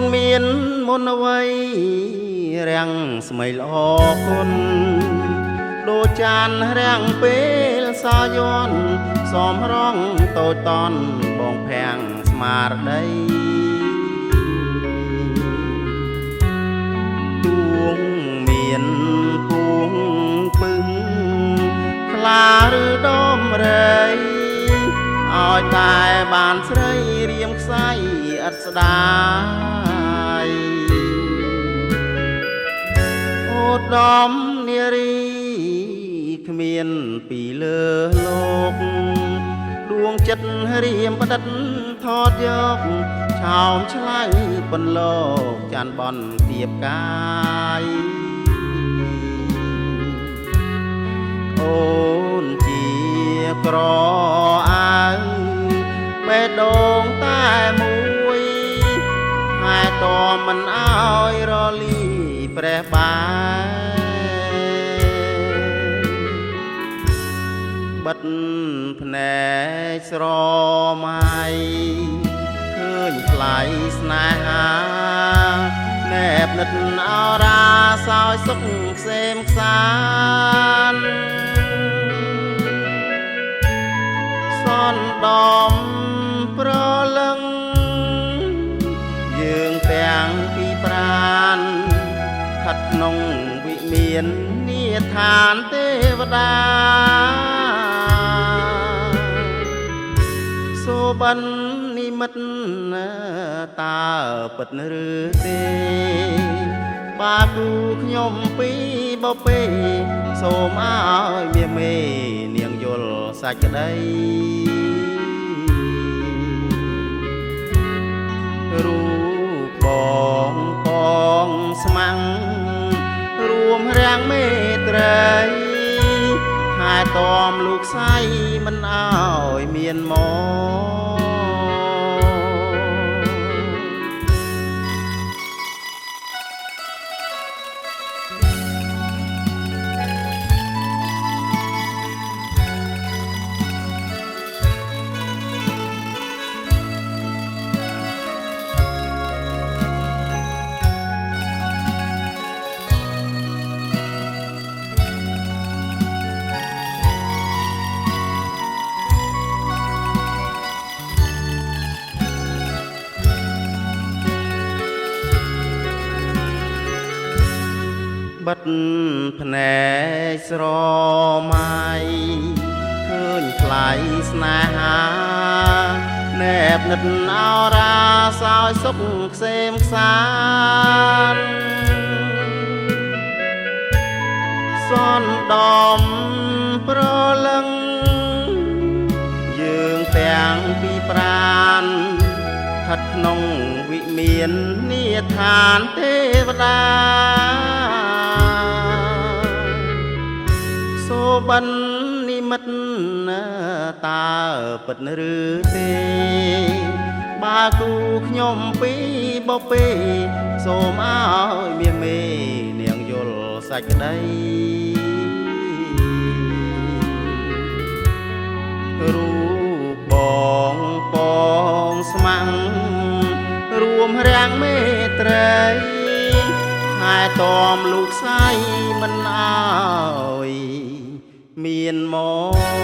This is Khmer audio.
នមានមុនអ្វីរាំងស្មីល្អគុណដូចចានរាំងពេលសាយន់សំរងតូចតន់បងភាំងស្មារតីទួងមានពួងពឹងខ្លាឬដំរីឲ្យតែបានស្រីរៀមខ្សែឥតស្ដាយអូដំនារីគ្មានពីលើលោកដួងចិត្តរៀមផ្ដិតថតយកឆោមឆ្លៅបន្លកចាន់បន់ទៀបកាយអូនជាក្រអើបេះដូងតែមួយហើយតមិនអើយរលីព្រះបាយបិទភ្នែកស្រមៃឃើញថ្លៃស្នេហាណែបនិតអរាសោយសុខខ្សែមខ្សានសនដំប្រលឹងយើងទាំងពីប្រានខិតក្នុងវិមាននាឋានទេវតាសូបិននិមិត្តតើពិតឬទេបាគូខ្ញុំពីបពេសូមឲ្យមាមេនាងយល់សាច់ក្តីរូបបងស្មាំងរួមរាំងមេត្រីខែតមលោកស្រីមិនអើយមានមកបិទភ្នែកស្រមៃឃើញថ្លៃស្នេហាណែបនិតអរាសោយសុខខ្សែមខ្សានសនដំប្រលឹងយើងទាំងពីប្រានខិតក្នុងវិមាននាឋានទេវតាសូបិននិមិត្តតើពិតឬទេបាគូខ្ញុំពីបពេសូមឲ្យមាមេនាងយល់សាច់ក្តីរូបបងស្មាំងរួមរាំងមេត្រីហើយតមលោកស្រីមិនអើយមានមក